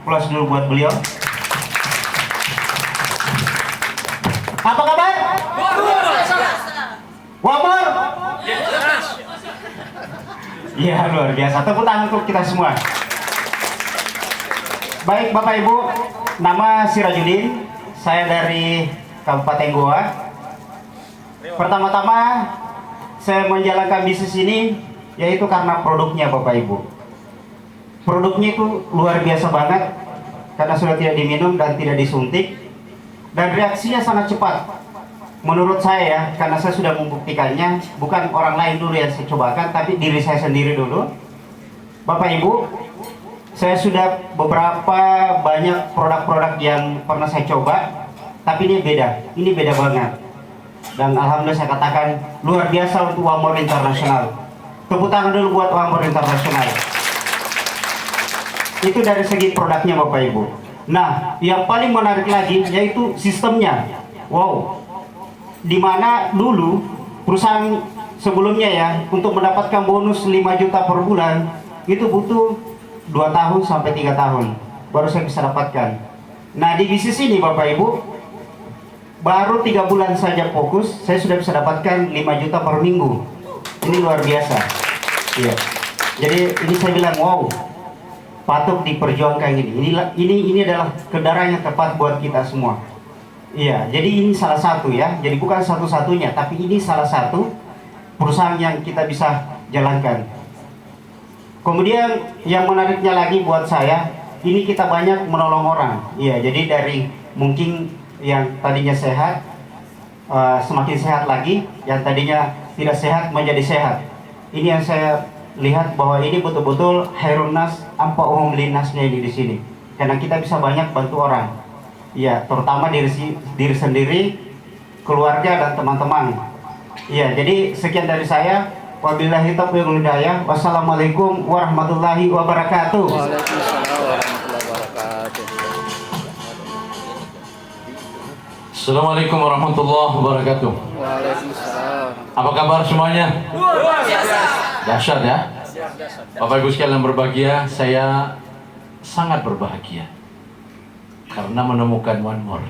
Applause dulu buat beliau. Apa kabar? Wamor? Iya, luar biasa. Tepuk tangan untuk kita semua. Baik Bapak Ibu, nama Sirajudin, saya dari Kabupaten Goa. Pertama-tama saya menjalankan bisnis ini yaitu karena produknya Bapak Ibu. Produknya itu luar biasa banget karena sudah tidak diminum dan tidak disuntik, dan reaksinya sangat cepat. Menurut saya ya, karena saya sudah membuktikannya, bukan orang lain dulu yang saya cobakan, tapi diri saya sendiri dulu. Bapak Ibu, saya sudah beberapa banyak produk-produk yang pernah saya coba, tapi ini beda banget. Dan alhamdulillah saya katakan luar biasa untuk Wamor Internasional. Tepuk tangan dulu buat Wamor Internasional. Itu dari segi produknya Bapak Ibu. Nah, yang paling menarik lagi yaitu sistemnya. Wow. Dimana dulu perusahaan sebelumnya ya, untuk mendapatkan bonus 5 juta per bulan itu butuh 2 tahun sampai 3 tahun baru saya bisa dapatkan. Nah, di bisnis ini Bapak Ibu, baru 3 bulan saja fokus, saya sudah bisa dapatkan 5 juta per minggu. Ini luar biasa. Iya. Jadi ini saya bilang wow, patut diperjuangkan ini. Ini adalah kendaraan yang tepat buat kita semua. Iya, jadi ini salah satu ya. Jadi bukan satu-satunya, tapi ini salah satu perusahaan yang kita bisa jalankan. Kemudian yang menariknya lagi buat saya, ini kita banyak menolong orang. Iya, jadi dari mungkin yang tadinya sehat, semakin sehat lagi, yang tadinya tidak sehat menjadi sehat. Ini yang saya lihat bahwa ini betul-betul khairun nas ampa umum linasnya ini di sini. Karena kita bisa banyak bantu orang. Ya, terutama diri sendiri, keluarga dan teman-teman. Ya, jadi sekian dari saya. Wabillahi taufiq wal hidayah. Wassalamualaikum warahmatullahi wabarakatuh. Waalaikumsalam warahmatullahi wabarakatuh. Assalamualaikum warahmatullahi wabarakatuh. Waalaikumsalam. Apa kabar semuanya? Dahsyat ya. Bapak Ibu sekalian berbahagia, saya sangat berbahagia karena menemukan One More.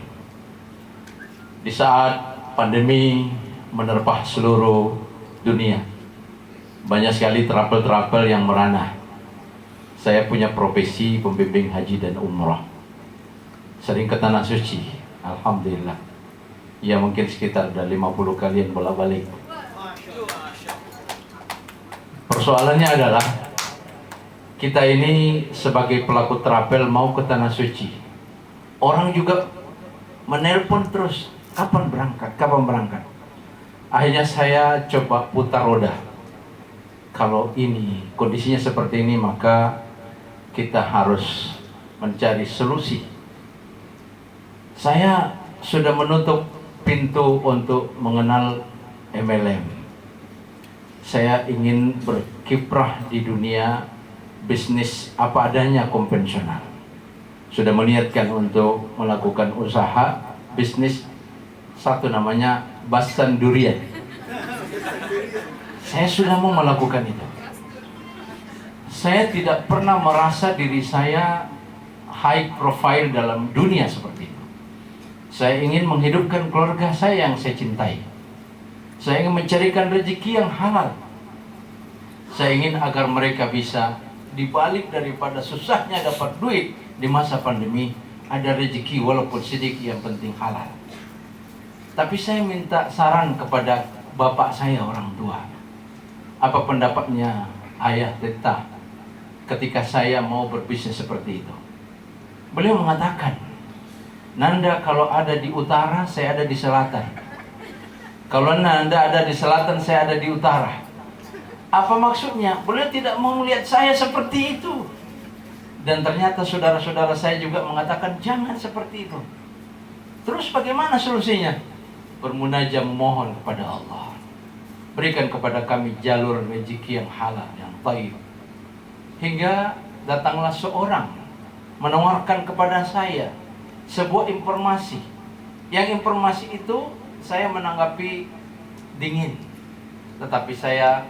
Di saat pandemi menerpa seluruh dunia, banyak sekali trouble-trouble yang merana. Saya punya profesi pembimbing haji dan umrah. Sering ke Tanah Suci, alhamdulillah. Ya mungkin sekitar ada 50 kalian bolak-balik. Persoalannya adalah kita ini sebagai pelaku travel mau ke Tanah Suci. Orang juga menelpon terus, kapan berangkat? Akhirnya saya coba putar roda. Kalau ini kondisinya seperti ini, maka kita harus mencari solusi. Saya sudah menutup pintu untuk mengenal MLM. Saya ingin berkiprah di dunia bisnis apa adanya konvensional. Sudah meniatkan untuk melakukan usaha bisnis, satu namanya Basan Durian. Saya sudah mau melakukan itu. Saya tidak pernah merasa diri saya high profile dalam dunia seperti itu. Saya ingin menghidupkan keluarga saya yang saya cintai. Saya ingin mencarikan rezeki yang halal. Saya ingin agar mereka bisa, dibalik daripada susahnya dapat duit di masa pandemi, ada rezeki walaupun sedikit, yang penting halal. Tapi saya minta saran kepada bapak saya, orang tua. Apa pendapatnya ayah Teta ketika saya mau berbisnis seperti itu? Beliau mengatakan, Nanda kalau ada di utara, saya ada di selatan. Kalau Nanda ada di selatan, saya ada di utara. Apa maksudnya? Beliau tidak mau melihat saya seperti itu. Dan ternyata saudara-saudara saya juga mengatakan jangan seperti itu. Terus bagaimana solusinya? Bermunajat, memohon kepada Allah. Berikan kepada kami jalur rezeki yang halal, yang thayyib. Hingga datanglah seorang menawarkan kepada saya sebuah informasi. Yang informasi itu saya menanggapi dingin. Tetapi saya,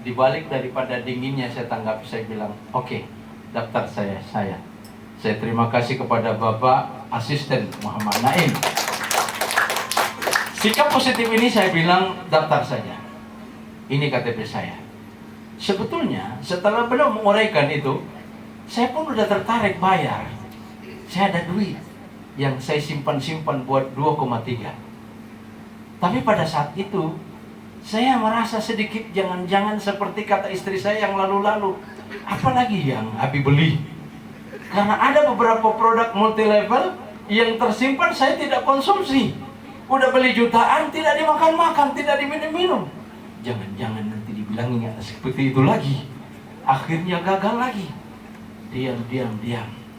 dibalik daripada dinginnya saya tanggapi, saya bilang, oke, daftar saya. Saya terima kasih kepada Bapak Asisten Muhammad Naim. Sikap positif ini saya bilang daftar saja. Ini KTP saya. Sebetulnya setelah beliau menguraikan itu, saya pun udah tertarik bayar. Saya ada duit yang saya simpan-simpan buat 2,3. Tapi pada saat itu saya merasa sedikit jangan-jangan seperti kata istri saya yang lalu-lalu. Apalagi yang Abi beli. Karena ada beberapa produk multi level yang tersimpan saya tidak konsumsi. Udah beli jutaan, tidak dimakan-makan, tidak diminum-minum. Jangan-jangan nanti dibilangin seperti itu lagi. Akhirnya gagal lagi. Diam.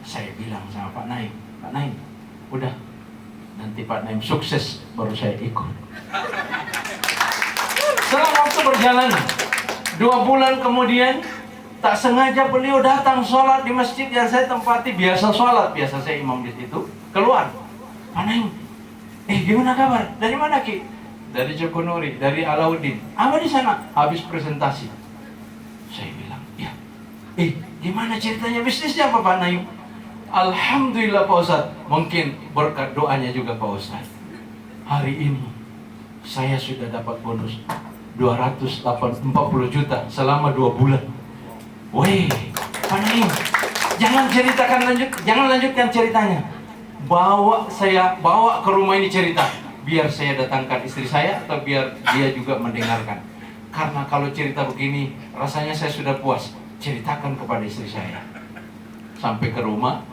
Saya bilang sama Pak Naim, Pak Naim, udah, nanti Pak Naim sukses, baru saya ikut. Setelah waktu berjalan, 2 bulan kemudian, tak sengaja beliau datang sholat di masjid yang saya tempati. Biasa sholat, biasa saya imam di situ. Keluar, Pak Naim, gimana kabar? Dari mana Ki? Dari Jokonori, dari Alauddin. Apa di sana? Habis presentasi. Saya bilang, ya. Gimana ceritanya bisnisnya Pak Naim? Alhamdulillah Pak Ustadz. Mungkin berkat doanya juga Pak Ustadz. Hari ini saya sudah dapat bonus 240 juta selama 2 bulan. Weh, Pak Naim, jangan lanjutkan ceritanya. Bawa ke rumah ini cerita, biar saya datangkan istri saya atau biar dia juga mendengarkan. Karena kalau cerita begini, rasanya saya sudah puas. Ceritakan kepada istri saya. Sampai ke rumah,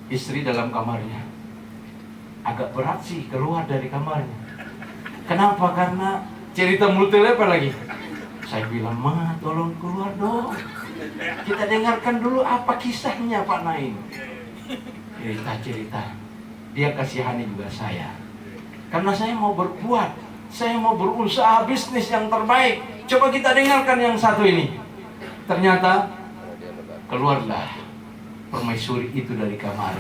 istri dalam kamarnya. Agak berat sih keluar dari kamarnya. Kenapa? Karena cerita multi level lagi. Saya bilang, Ma, tolong keluar dong. Kita dengarkan dulu apa kisahnya Pak Naim. Cerita. Dia kasihani juga saya. Karena saya mau berbuat, saya mau berusaha bisnis yang terbaik. Coba kita dengarkan yang satu ini. Ternyata keluarlah permaisuri itu dari kamar.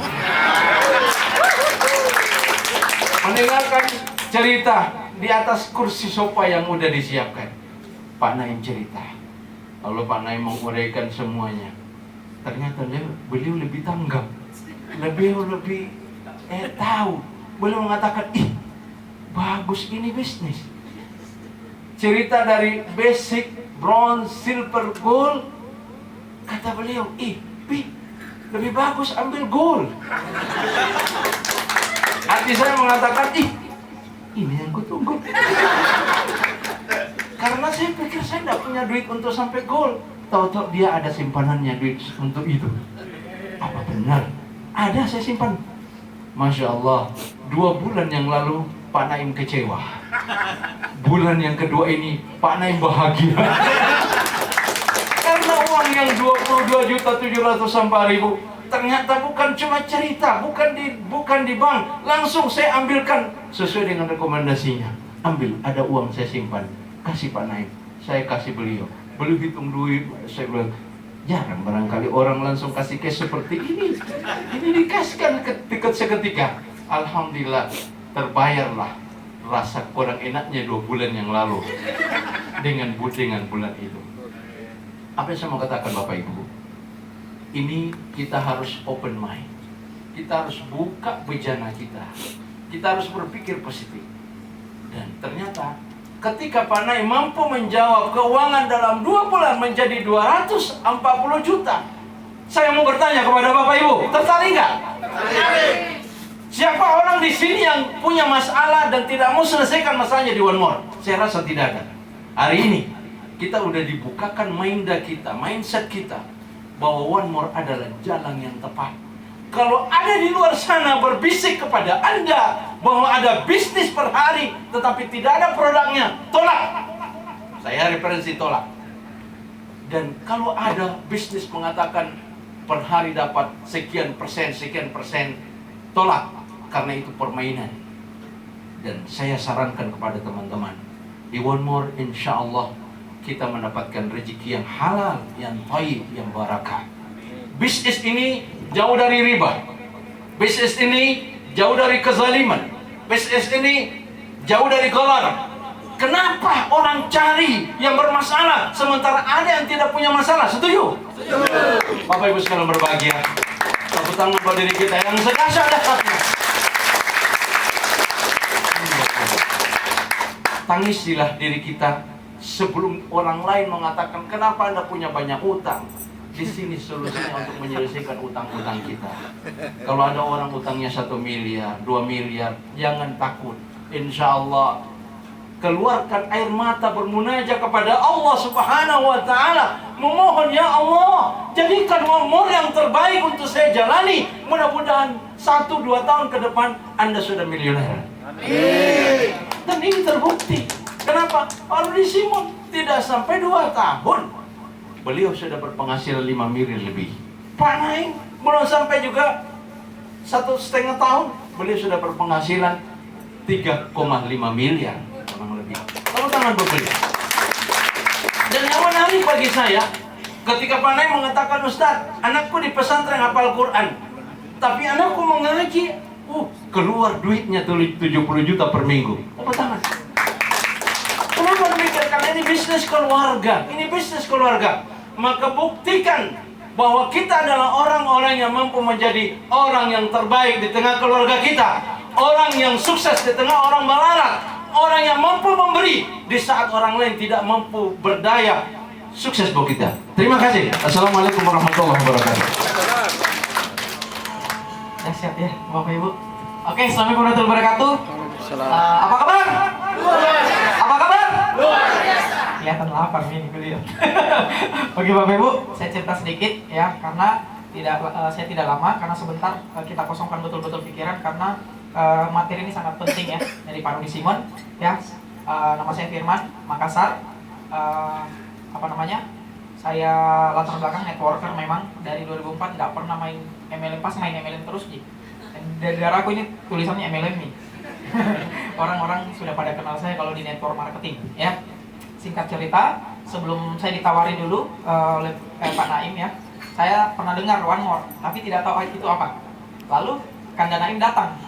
Mendengarkan cerita di atas kursi sofa yang udah disiapkan. Pak Naim cerita. Lalu Pak Naim menguraikan semuanya. Ternyata beliau lebih tanggap. Lebih tahu. Beliau mengatakan, bagus ini bisnis. Cerita dari basic, bronze, silver, gold. Kata beliau, lebih bagus ambil gold. Hati saya mengatakan, ini yang kutunggu. Karena saya pikir saya tidak punya duit untuk sampai gold. Tahu-tahu dia ada simpanannya duit untuk itu. Apa benar? Ada, saya simpan. Masya Allah, 2 bulan yang lalu Pak Naim kecewa. Bulan yang kedua ini Pak Naim bahagia. Karena uang yang 22.700.000 ternyata bukan cuma cerita, bukan di bank. Langsung saya ambilkan sesuai dengan rekomendasinya. Ambil, ada uang saya simpan. Kasih Pak Naim. Saya kasih beliau. Beliau hitung duit. Saya bilang, jarang barangkali orang langsung kasih cash seperti ini. Ini dikasihkan seketika. Alhamdulillah, terbayarlah rasa kurang enaknya 2 bulan yang lalu dengan bulan itu. Apa yang saya mau katakan Bapak Ibu? Ini kita harus open mind. Kita harus buka bejana kita. Kita harus berpikir positif. Dan ternyata ketika Pak Naim mampu menjawab keuangan dalam 2 bulan menjadi 240 juta. Saya mau bertanya kepada Bapak Ibu, tertarik nggak? Tertarik. Siapa orang di sini yang punya masalah dan tidak mau selesaikan masalahnya di One More? Saya rasa tidak ada. Hari ini kita udah dibukakan mindset kita bahwa One More adalah jalan yang tepat. Kalau ada di luar sana berbisik kepada Anda bahwa ada bisnis per hari tetapi tidak ada produknya, tolak. Saya referensi tolak. Dan kalau ada bisnis mengatakan per hari dapat sekian persen, tolak. Karena itu permainan. Dan saya sarankan kepada teman-teman, di One More insya Allah kita mendapatkan rezeki yang halal, yang thayyib, yang barakah. Bisnis ini jauh dari riba. Bisnis ini jauh dari kezaliman. Bisnis ini jauh dari gharar. Kenapa orang cari yang bermasalah sementara ada yang tidak punya masalah? Setuju? Bapak Ibu sekalian berbahagia. Tepuk tangan pada diri kita yang sedahsyat-dahsyatnya. Tangisilah diri kita sebelum orang lain mengatakan, kenapa Anda punya banyak utang? Di sini solusinya untuk menyelesaikan utang-utang kita. Kalau ada orang utangnya 1 miliar, 2 miliar, jangan takut. Insya Allah keluarkan air mata bermunajat kepada Allah Subhanahu wa Ta'ala, memohon, ya Allah, jadikan umur yang terbaik untuk saya jalani. Mudah-mudahan 1-2 tahun ke depan Anda sudah miliuner. Amin. Dan ini terbukti. Kenapa? Pak Rudi Simon tidak sampai 2 tahun beliau sudah berpenghasilan 5 miliar lebih. Pak Naim belum sampai juga 1,5 tahun beliau sudah berpenghasilan 3,5 miliar kurang lebih. Tepuk tangan buat beliau. Dan yang menarik bagi saya, ketika Pak Naim mengatakan, Ustaz, anakku di pesantren hafal Quran, tapi anakku mengaji, keluar duitnya 70 juta per minggu. Tepuk tangan. Kenapa demikian? Karena ini bisnis keluarga. Ini bisnis keluarga. Maka buktikan bahwa kita adalah orang-orang yang mampu menjadi orang yang terbaik di tengah keluarga kita. Orang yang sukses di tengah orang melarat. Orang yang mampu memberi di saat orang lain tidak mampu berdaya. Sukses buat kita. Terima kasih. Assalamualaikum warahmatullahi wabarakatuh. Siap ya, Bapak Ibu. Oke, assalamualaikum warahmatullahi wabarakatuh. Apa kabar? Apa kabar? Kelihatan lapar nih beliau. Oke Bapak Ibu, saya cerita sedikit ya, karena saya tidak lama, karena sebentar kita kosongkan betul-betul pikiran, karena materi ini sangat penting ya, dari Pak Rudi Simon ya. Nama saya Firman, Makassar. Saya latar belakang networker, memang dari 2004 tidak pernah main MLM, pas main MLM terus Ji. Dari darahku ini tulisannya MLM nih. Orang-orang sudah pada kenal saya kalau di network marketing ya. Singkat cerita, sebelum saya ditawari dulu oleh Pak Naim ya, saya pernah dengar One More, tapi tidak tahu itu apa. Lalu Kanda Naim datang,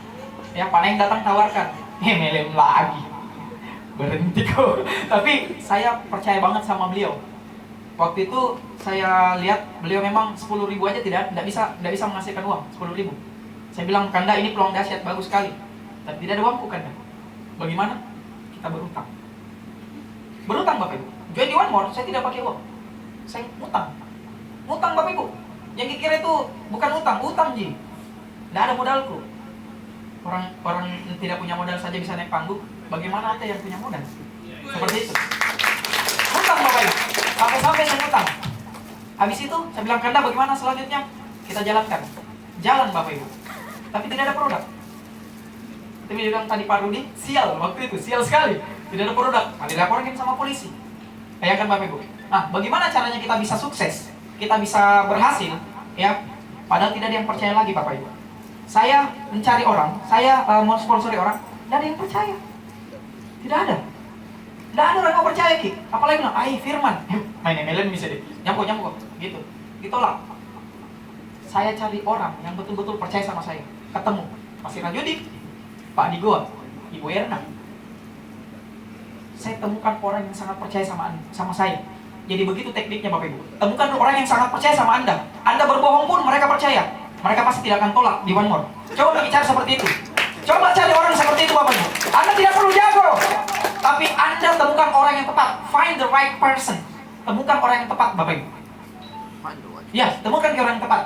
ya Pak Naim datang tawarkan, MLM lagi, berhenti kok. Tapi saya percaya banget sama beliau. Waktu itu saya lihat beliau memang 10.000 aja tidak bisa menghasilkan uang 10.000. Saya bilang, Kanda, ini peluang dahsyat, bagus sekali, tapi tidak ada uangku Kanda. Bagaimana? Kita berutang. Berutang Bapak Ibu. Join di One More, saya tidak pakai uang. Saya utang. Utang Bapak Ibu. Yang dikira itu bukan utang Ji. Tidak ada modalku. Orang tidak punya modal saja bisa naik panggung. Bagaimana Anda yang punya modal? Seperti itu. Utang Bapak Ibu. Sampai saya utang. Habis itu saya bilang, Kanda, bagaimana selanjutnya? Kita jalankan. Jalan Bapak Ibu. Tapi tidak ada produk. Tapi dia bilang tadi Pak Rudi, sial waktu itu, sial sekali. Tidak ada produk, dilaporkan sama polisi. Bayangkan Bapak Ibu. Nah, bagaimana caranya kita bisa sukses? Kita bisa berhasil, ya? Padahal tidak ada yang percaya lagi Bapak Ibu. Saya mencari orang, saya mau sponsori orang, tidak ada yang percaya. Tidak ada. Tidak ada orang yang percaya Ki. Apalagi bilang, Firman, main MLM bisa deh, nyambung gitu. Ditolak. Saya cari orang yang betul-betul percaya sama saya. Ketemu Mas Irajudi, Pak Digoa, Ibu Erna. Saya temukan orang yang sangat percaya sama saya. Jadi begitu tekniknya Bapak Ibu. Temukan orang yang sangat percaya sama Anda. Anda berbohong pun mereka percaya. Mereka pasti tidak akan tolak di One More. Coba bicara seperti itu. Coba cari orang seperti itu Bapak Ibu. Anda tidak perlu jago, tapi Anda temukan orang yang tepat. Find the right person. Temukan orang yang tepat Bapak Ibu. Ya, temukan orang yang tepat.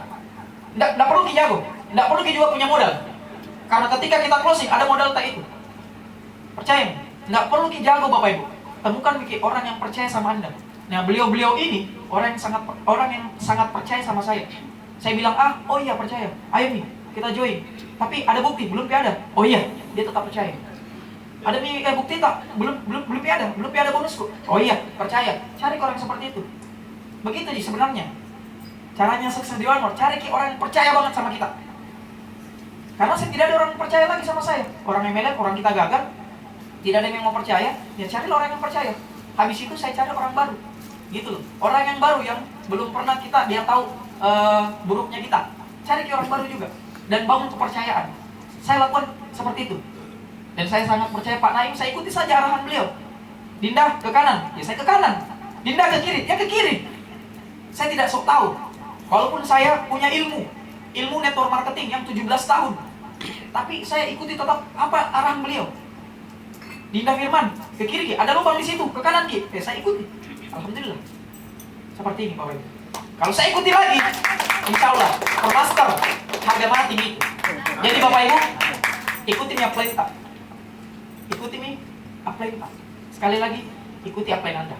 Tidak perlu jago. Tidak perlu juga punya modal. Karena ketika kita closing ada modal tak itu. Percaya. Nggak perlu jago Bapak Ibu. Temukan orang yang percaya sama Anda. Nah, beliau ini orang yang sangat percaya sama saya. Saya bilang, oh iya percaya. Ayo nih, kita join. Tapi ada bukti, belum ada. Oh iya, dia tetap percaya. Ada bukti tak? Belum ada bonusku. Oh iya, percaya. Cari orang seperti itu. Begitu sih sebenarnya. Caranya sukses di One More, cari orang yang percaya banget sama kita. Karena tidak ada orang yang percaya lagi sama saya. Orang yang MLM, orang kita gagal, tidak ada yang mau percaya, ya carilah orang yang percaya. Habis itu saya cari orang baru. Gitu loh. Orang yang baru yang belum pernah dia tahu buruknya kita. Cari orang baru juga. Dan bangun kepercayaan. Saya lakukan seperti itu. Dan saya sangat percaya Pak Naim, saya ikuti saja arahan beliau. Dinda ke kanan, ya saya ke kanan. Dinda ke kiri, ya ke kiri. Saya tidak sok tahu. Walaupun saya punya ilmu, ilmu network marketing yang 17 tahun. Tapi saya ikuti tetap apa arahan beliau. Dinda Firman, ke kiri Ki, ada lubang di situ, ke kanan Ki. Saya ikuti. Alhamdulillah. Seperti ini Bapak Ibu. Kalau saya ikuti lagi, insya Allah per master harga mati nih. Jadi Bapak Ibu, ikuti mi upline tak. Ikuti mi upline tak. Sekali lagi, ikuti upline Anda.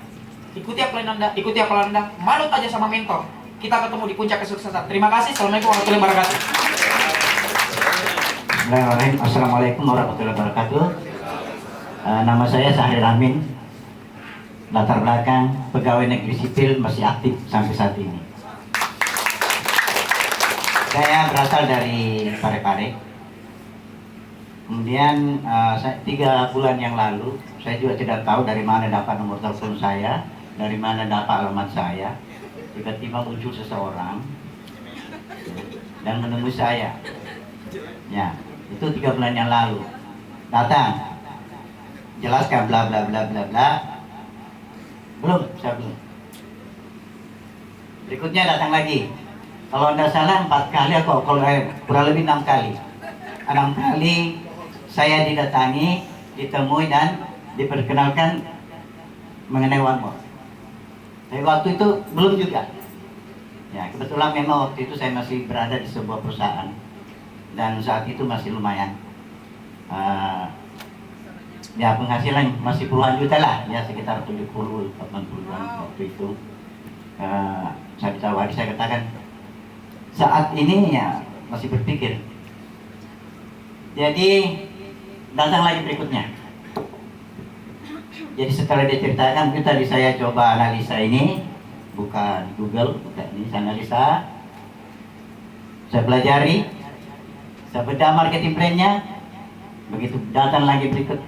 Ikuti upline Anda, ikuti upline Anda. Manut aja sama mentor. Kita ketemu di puncak kesuksesan. Terima kasih. Assalamualaikum warahmatullahi wabarakatuh. Bismillahirrahmanirrahim. Assalamualaikum warahmatullahi wabarakatuh. Nama saya Sahri Ramin. Latar belakang pegawai negeri sipil masih aktif sampai saat ini. Saya berasal dari Parepare. Kemudian 3 bulan yang lalu, saya juga tidak tahu dari mana dapat nomor telepon saya, dari mana dapat alamat saya. Tiba-tiba muncul seseorang dan menemui saya. Ya, itu 3 bulan yang lalu. Datang, jelaskan bla bla bla bla bla. Belum, saya belum. Berikutnya datang lagi. Kalau anda salah 4 kali, kalau kurang lebih 6 kali. 6 kali saya didatangi, ditemui dan diperkenalkan mengenai one more. Tapi waktu itu belum juga. Ya, kebetulan memang waktu itu saya masih berada di sebuah perusahaan dan saat itu masih lumayan. Ya, penghasilan masih puluhan juta lah, ya sekitar 70-80 waktu itu. Saya ditawari, saya katakan saat ini ya masih berpikir. Jadi datang lagi berikutnya. Jadi setelah diceritakan, kita tadi saya coba analisa ini, buka di Google, buka ini, saya analisa, saya pelajari, saya bedah marketing plan-nya. Begitu datang lagi berikut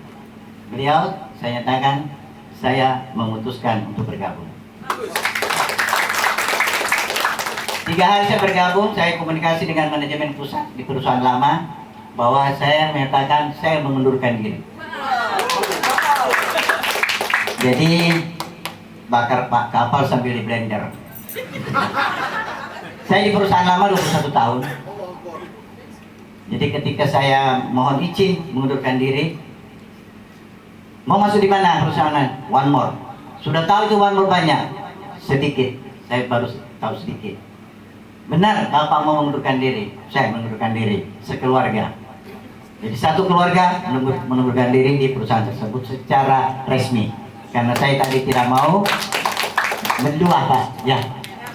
beliau, saya nyatakan saya memutuskan untuk bergabung. 3 hari saya bergabung, saya komunikasi dengan manajemen pusat di perusahaan lama bahwa saya menyatakan saya mengundurkan diri. Jadi bakar pak kapal sambil di blender. Saya di perusahaan lama 21 tahun. Jadi ketika saya mohon izin mengundurkan diri, mau masuk di mana perusahaan? One more. Sudah tahu itu one more banyak? Sedikit. Saya baru tahu sedikit. Benar, Bapak mau mengundurkan diri. Saya mengundurkan diri sekeluarga. Jadi satu keluarga mengundurkan diri di perusahaan tersebut secara resmi. Karena saya tadi tidak mau mendua, Pak. Ya,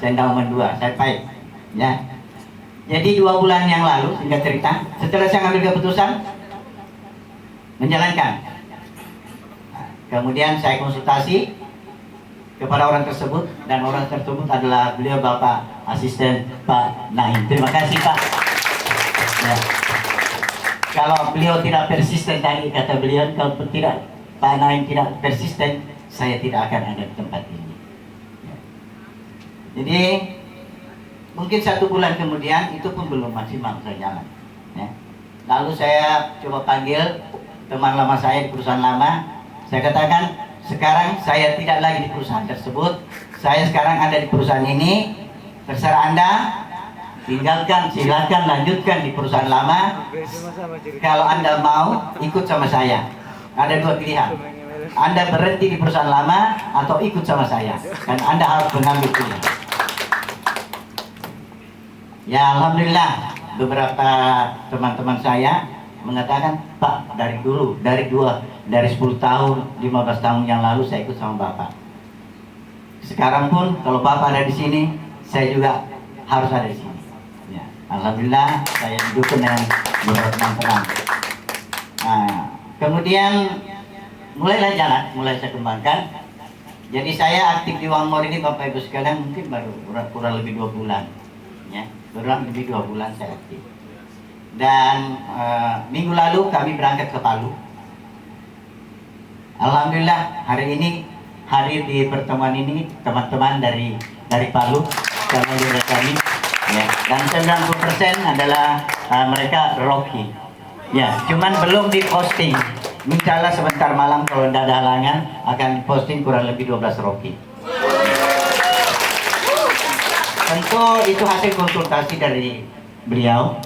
saya tidak mau mendua. Saya pahit. Ya. Jadi 2 bulan yang lalu, singkat cerita, setelah saya ambil keputusan menjalankan. Kemudian saya konsultasi kepada orang tersebut, dan orang tersebut adalah beliau Bapak Asisten Pak Naim. Terima kasih Pak. Ya. Kalau beliau tidak persisten tadi, kata beliau, kalau tidak Pak Naim tidak persisten, saya tidak akan ada di tempat ini. Ya. Jadi mungkin 1 bulan kemudian, itu pun belum maksimal saya jalan. Ya. Lalu saya coba panggil teman lama saya di perusahaan lama. Saya katakan, sekarang saya tidak lagi di perusahaan tersebut. Saya sekarang ada di perusahaan ini. Terserah Anda, tinggalkan, silakan lanjutkan di perusahaan lama. Kalau Anda mau, ikut sama saya. Ada 2 pilihan. Anda berhenti di perusahaan lama atau ikut sama saya. Dan Anda harus mengambil pilihan. Ya, alhamdulillah beberapa teman-teman saya mengatakan, Pak, dari 10 tahun, 15 tahun yang lalu saya ikut sama Bapak. Sekarang pun kalau Bapak ada di sini, saya juga harus ada di sini. Ya, alhamdulillah saya didukung dengan beberapa teman-teman. Nah, kemudian mulailah jalan, mulai saya kembangkan. Jadi saya aktif di One More ini, Bapak Ibu sekalian, mungkin baru kurang lebih 2 bulan. Ya, kurang lebih 2 bulan saya aktif. Dan minggu lalu kami berangkat ke Palu. Alhamdulillah hari ini hadir di pertemuan ini teman-teman dari Palu sama juga kami. Ya, dan 90% adalah mereka Rocky. Ya, cuman belum diposting. Insyaallah sebentar malam kalau tidak ada halangan akan posting kurang lebih 12 Rocky. Tentu itu hasil konsultasi dari beliau.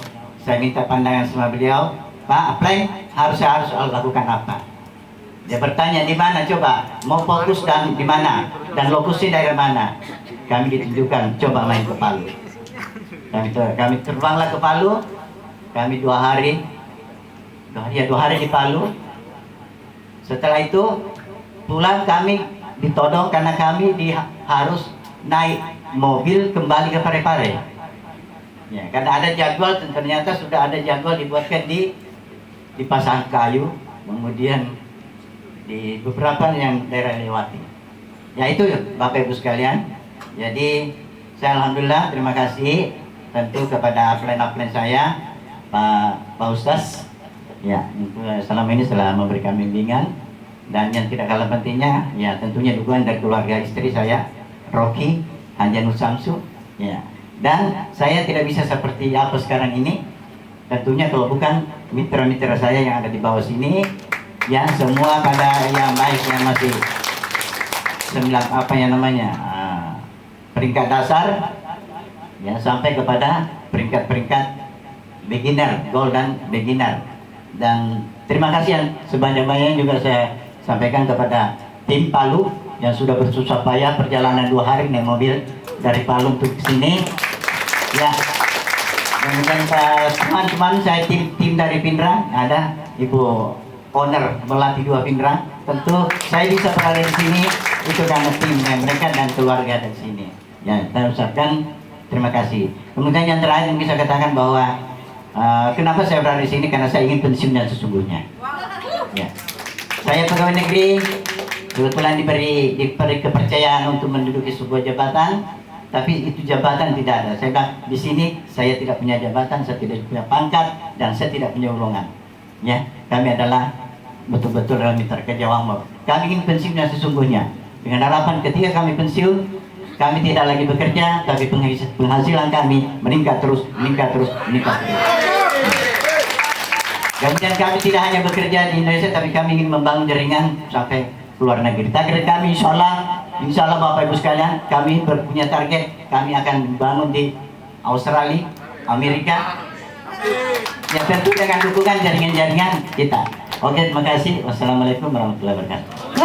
Saya minta pandangan sama beliau, Pak, apply harus lakukan apa? Dia bertanya di mana coba, mau fokus dan di mana, dan lokusnya daerah mana? Kami ditunjukkan, coba main ke Palu. Kami terbanglah ke Palu, kami 2 hari di Palu. Setelah itu pulang kami ditodong karena kami harus naik mobil kembali ke Parepare. Ya, karena ada jadwal, ternyata sudah ada jadwal dibuatkan di Pasang Kayu, kemudian di beberapa yang daerah lewati. Ya itu Bapak Ibu sekalian. Jadi saya alhamdulillah terima kasih tentu kepada upline saya Pak Ustaz. Ya, selama ini telah memberikan bimbingan, dan yang tidak kalah pentingnya ya tentunya dukungan dari keluarga istri saya Rocky Hanjanus Samsu. Ya. Dan saya tidak bisa seperti apa sekarang ini tentunya kalau bukan mitra-mitra saya yang ada di bawah sini, ya semua pada yang baik yang masih peringkat dasar ya sampai kepada peringkat-peringkat beginner, gold dan beginner. Dan terima kasih yang sebanyak-banyaknya juga saya sampaikan kepada tim Palu yang sudah bersusah payah perjalanan 2 hari naik mobil dari Palu untuk sini. Ya, kemudian teman-teman saya tim dari Pindrang, ada Ibu owner melatih 2 Pindrang. Tentu saya bisa berada di sini itu karena timnya mereka dan keluarga dari sini. Ya, saya ucapkan terima kasih. Kemudian yang terakhir yang bisa katakan bahwa kenapa saya berada di sini, karena saya ingin pensiun yang sesungguhnya. Ya, saya pegawai negeri, kebetulan diberi kepercayaan untuk menduduki sebuah jabatan. Tapi itu jabatan tidak ada. Saya bilang di sini saya tidak punya jabatan, saya tidak punya pangkat, dan saya tidak punya golongan. Ya, kami adalah betul-betul dalam mitra kerja Wangmo. Kami ingin pensiun yang sesungguhnya. Dengan harapan ketika kami pensiun, kami tidak lagi bekerja, tapi penghasilan kami meningkat terus. Kemudian kami tidak hanya bekerja di Indonesia, tapi kami ingin membangun jaringan sampai luar negeri. Target kami insya Allah Bapak Ibu sekalian, kami punya target, kami akan bangun di Australia, Amerika, ya tentu dengan dukungan jaringan-jaringan kita. Oke, terima kasih. Wassalamualaikum warahmatullahi wabarakatuh.